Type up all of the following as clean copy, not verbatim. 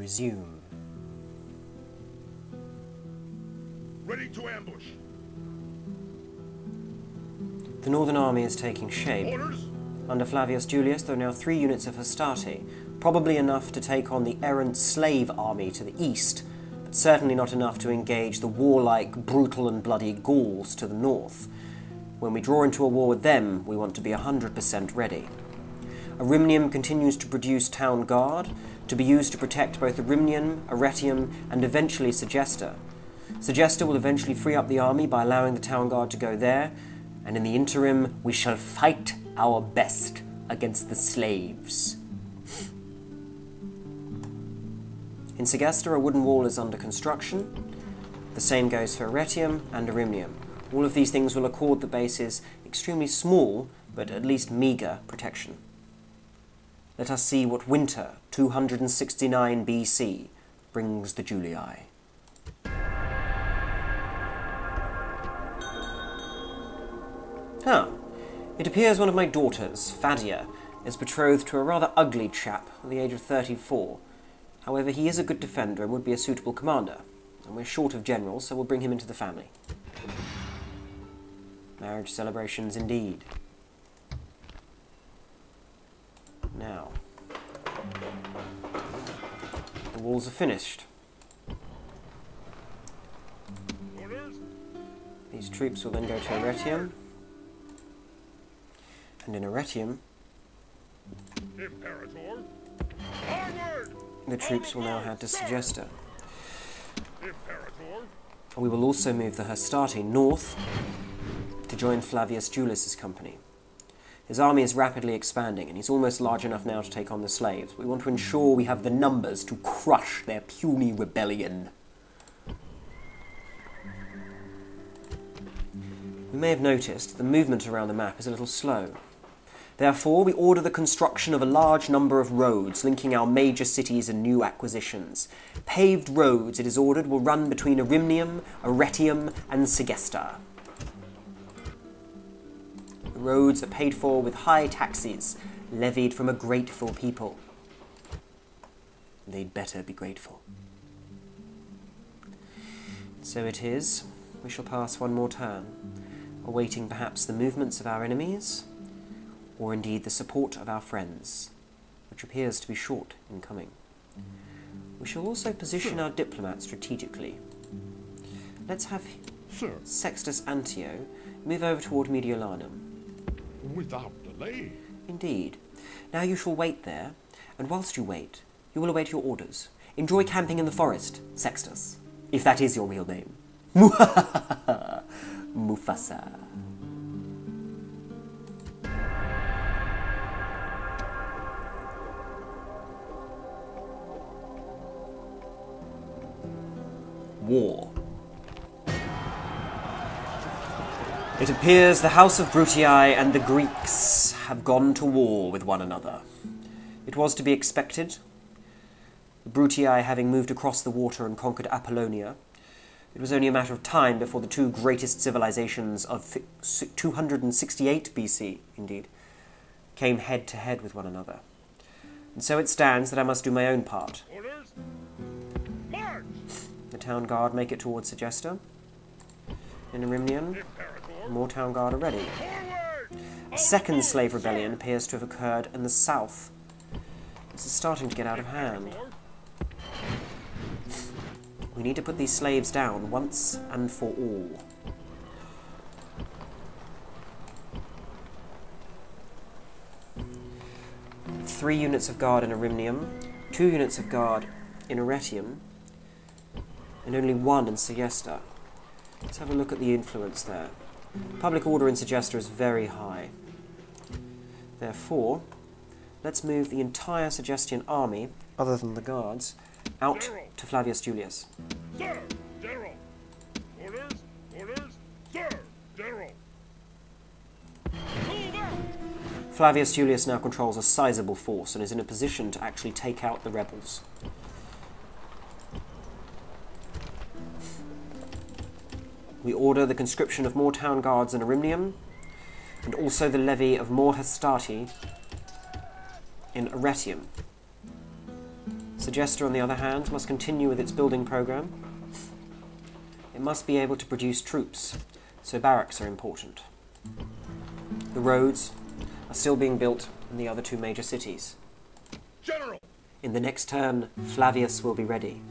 resume. Ready to ambush. The Northern Army is taking shape. Orders. Under Flavius Julius, there are now 3 units of Hastati, probably enough to take on the errant slave army to the east, but certainly not enough to engage the warlike, brutal and bloody Gauls to the north. When we draw into a war with them, we want to be 100% ready. Arimnium continues to produce town guard, to be used to protect both Arimnium, Arretium, and eventually Segesta. Segesta will eventually free up the army by allowing the town guard to go there, and in the interim, we shall fight our best against the slaves. In Segesta, a wooden wall is under construction. The same goes for Arretium and Arimnium. All of these things will accord the bases extremely small, but at least meagre, protection. Let us see what winter 269 BC brings the Julii. Ah, it appears one of my daughters, Fadia, is betrothed to a rather ugly chap at the age of 34. However, he is a good defender and would be a suitable commander, and we're short of generals, so we'll bring him into the family. Marriage celebrations indeed. Now, the walls are finished. Orders. These troops will then go to Arretium, and in Arretium, Imperator. Onward. the troops will now head to Segesta. Imperator. We will also move the Hastati north to join Flavius Julius's company. His army is rapidly expanding, and he's almost large enough now to take on the slaves. We want to ensure we have the numbers to crush their puny rebellion. We may have noticed the movement around the map is a little slow. Therefore, we order the construction of a large number of roads linking our major cities and new acquisitions. Paved roads, it is ordered, will run between Arimnium, Arretium, and Segesta. The roads are paid for with high taxes, levied from a grateful people. They'd better be grateful. So it is, we shall pass one more turn, awaiting perhaps the movements of our enemies, or indeed the support of our friends, which appears to be short in coming. We shall also position our diplomats strategically. Let's have Sextus Antio move over toward Mediolanum. Without delay. Indeed. Now you shall wait there, and whilst you wait, you will await your orders. Enjoy camping in the forest, Sextus, if that is your real name. Mufasa. War. It appears the House of Brutii and the Greeks have gone to war with one another. It was to be expected. The Brutii having moved across the water and conquered Apollonia, it was only a matter of time before the two greatest civilizations of 268 BC, indeed, came head to head with one another. And so it stands that I must do my own part. Orders. March. The town guard make it towards Segesta. In Arimnium, Imperator. more town guard are ready. Forward. A second slave rebellion appears to have occurred in the south. This is starting to get out of hand. We need to put these slaves down once and for all. Three units of guard in Arimnium, 2 units of guard in Arretium, and only 1 in Segesta. Let's have a look at the influence there. Public order in Segesta is very high. Therefore, let's move the entire Segestian army, other than the guards, out to Flavius Julius. Sir, General. Orders. Orders. Sir, General. Move out. Flavius Julius now controls a sizable force and is in a position to actually take out the rebels. We order the conscription of more town guards in Arimnium, and also the levy of more Hastati in Arretium. Segesta, on the other hand, must continue with its building program. It must be able to produce troops, so barracks are important. The roads are still being built in the other two major cities. General! In the next turn, Flavius will be ready.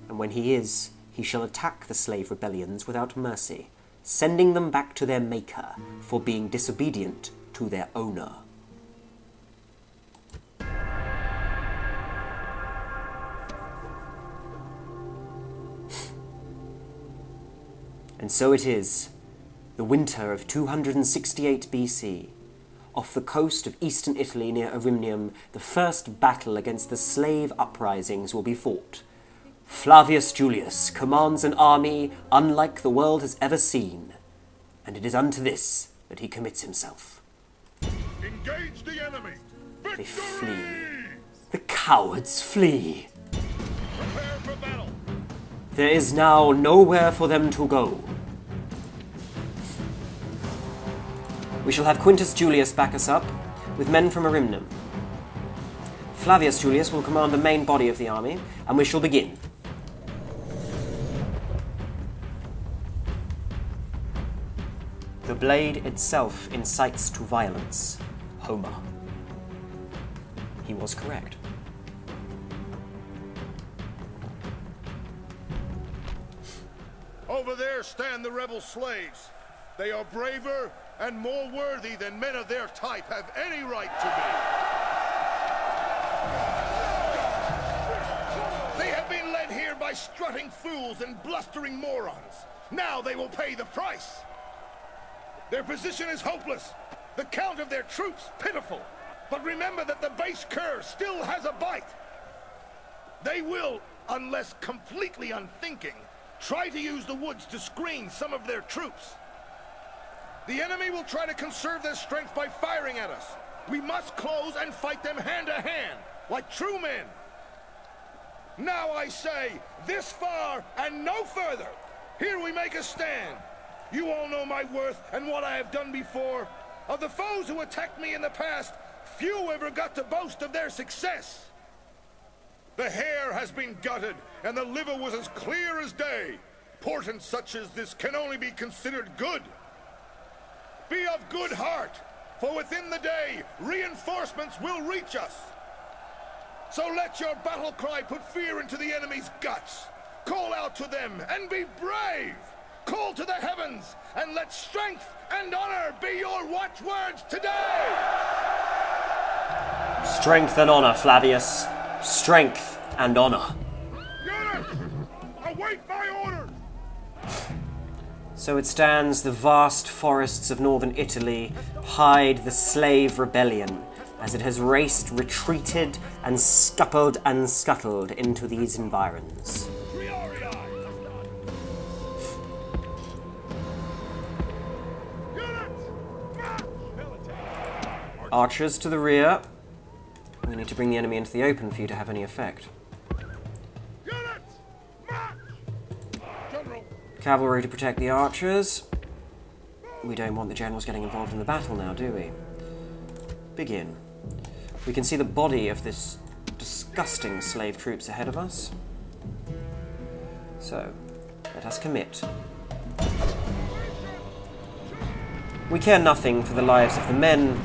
And when he is, he shall attack the slave rebellions without mercy, sending them back to their maker for being disobedient to their owner. And so it is, the winter of 268 BC, off the coast of eastern Italy near Arimnium, the first battle against the slave uprisings will be fought. Flavius Julius commands an army unlike the world has ever seen, and it is unto this that he commits himself. Engage the enemy! They Victory! flee. The cowards flee. Prepare for battle! There is now nowhere for them to go. We shall have Quintus Julius back us up, with men from Arimnum. Flavius Julius will command the main body of the army, and we shall begin. The blade itself incites to violence. Homer. He was correct. Over there stand the rebel slaves. They are braver and more worthy than men of their type have any right to be. They have been led here by strutting fools and blustering morons. Now they will pay the price. Their position is hopeless. The count of their troops pitiful. But remember that the base cur still has a bite. They will, unless completely unthinking, try to use the woods to screen some of their troops. The enemy will try to conserve their strength by firing at us. We must close and fight them hand to hand, like true men. Now I say, this far and no further. Here we make a stand. You all know my worth and what I have done before. Of the foes who attacked me in the past, few ever got to boast of their success. The hair has been gutted, and the liver was as clear as day. Portent such as this can only be considered good. Be of good heart, for within the day, reinforcements will reach us. So let your battle cry put fear into the enemy's guts. Call out to them and be brave. Call to the heavens, and let strength and honor be your watchwords today! Strength and honor, Flavius. Strength and honor. Units! Await my orders! So it stands, the vast forests of northern Italy hide the slave rebellion, as it has raced, retreated, and scuttled into these environs. Archers to the rear. We need to bring the enemy into the open for you to have any effect. Cavalry to protect the archers. We don't want the generals getting involved in the battle now, do we? Begin. We can see the body of this disgusting slave troops ahead of us. So, let us commit. We care nothing for the lives of the men.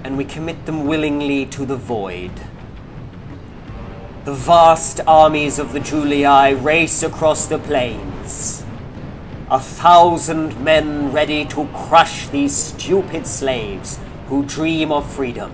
And we commit them willingly to the void. The vast armies of the Julii race across the plains. 1,000 men ready to crush these stupid slaves who dream of freedom.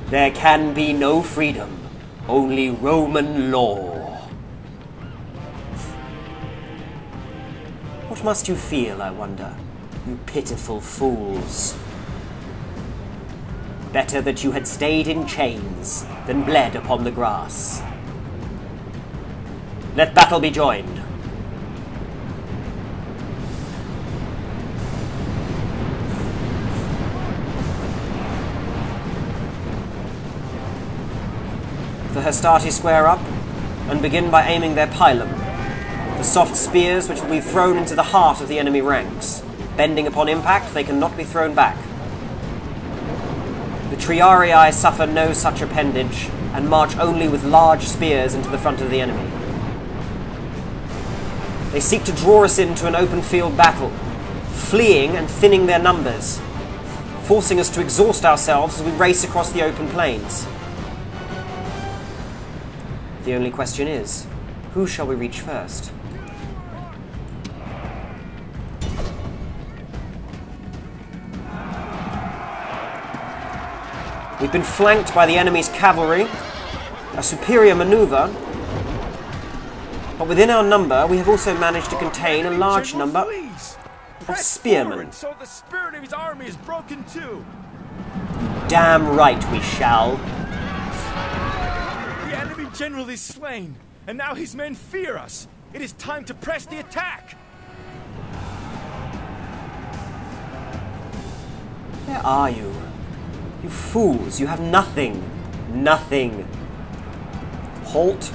There can be no freedom, only Roman law. What must you feel, I wonder, you pitiful fools? Better that you had stayed in chains than bled upon the grass. Let battle be joined. The Hastati square up and begin by aiming their pilum. The soft spears which will be thrown into the heart of the enemy ranks. Bending upon impact, they cannot be thrown back. The Triarii suffer no such appendage, and march only with large spears into the front of the enemy. They seek to draw us into an open field battle, fleeing and thinning their numbers, forcing us to exhaust ourselves as we race across the open plains. The only question is, who shall we reach first? We've been flanked by the enemy's cavalry, a superior maneuver, but within our number we have also managed to contain a large number of spearmen. So the spirit of his army is broken too. Damn right we shall. The enemy general is slain, and now his men fear us. It is time to press the attack. Where are you? You fools, you have nothing. Nothing. Halt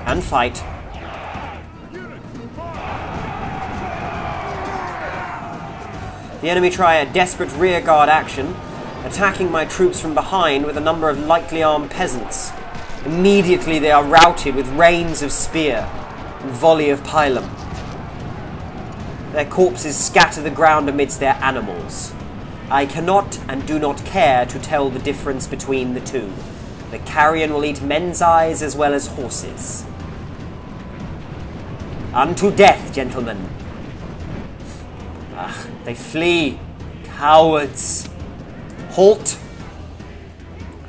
and fight. The enemy try a desperate rearguard action, attacking my troops from behind with a number of lightly armed peasants. Immediately they are routed with rains of spear and volley of pilum. Their corpses scatter the ground amidst their animals. I cannot and do not care to tell the difference between the two. The carrion will eat men's eyes as well as horses. Unto death, gentlemen. Ah, they flee. Cowards. Halt.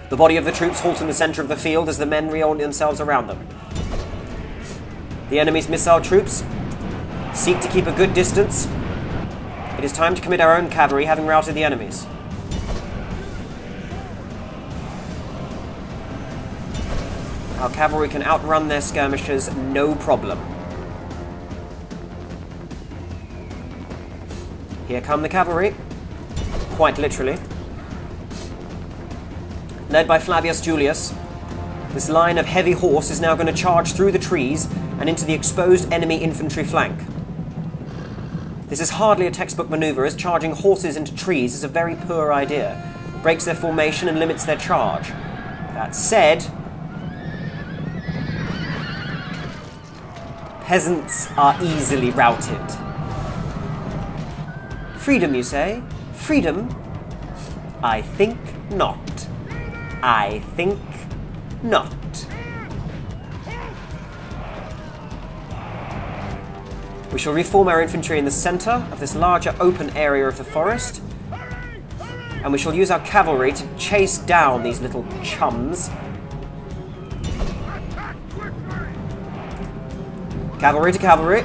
The body of the troops halt in the center of the field as the men reorient themselves around them. The enemy's missile troops seek to keep a good distance. It is time to commit our own cavalry, having routed the enemies. Our cavalry can outrun their skirmishers, no problem. Here come the cavalry, quite literally. Led by Flavius Julius, this line of heavy horse is now going to charge through the trees and into the exposed enemy infantry flank. This is hardly a textbook maneuver, as charging horses into trees is a very poor idea. It breaks their formation and limits their charge. That said, peasants are easily routed. Freedom, you say? Freedom? I think not. I think not. We shall reform our infantry in the centre of this larger open area of the forest, and we shall use our cavalry to chase down these little chums. Cavalry to cavalry.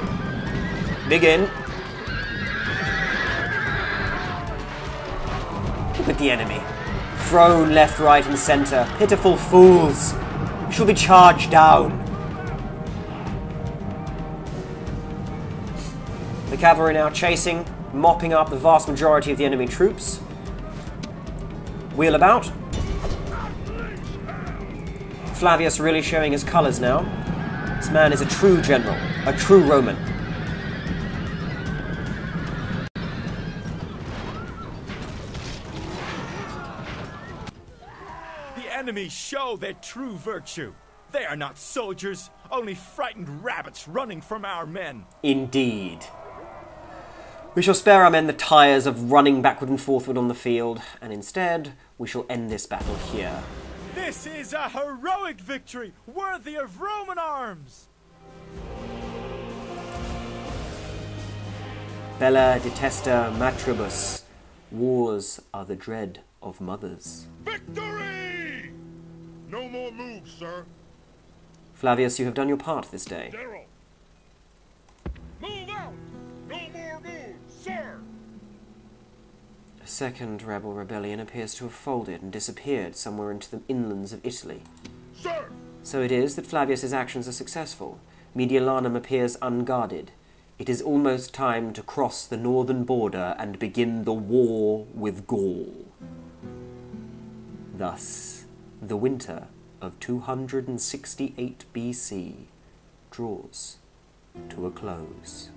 Begin. Look at the enemy. Thrown left, right, and centre. Pitiful fools. We shall be charged down. The cavalry now chasing, mopping up the vast majority of the enemy troops. Wheel about. Flavius really showing his colours now. This man is a true general, a true Roman. The enemy show their true virtue. They are not soldiers, only frightened rabbits running from our men. Indeed. We shall spare our men the tires of running backward and forthward on the field, and instead, we shall end this battle here. This is a heroic victory, worthy of Roman arms! Bella detesta matribus. Wars are the dread of mothers. Victory! No more moves, sir. Flavius, you have done your part this day. General. Move out! No more moves, sir! A second rebel rebellion appears to have folded and disappeared somewhere into the inlands of Italy. Sir! So it is that Flavius's actions are successful. Mediolanum appears unguarded. It is almost time to cross the northern border and begin the war with Gaul. Thus, the winter of 268 BC draws to a close.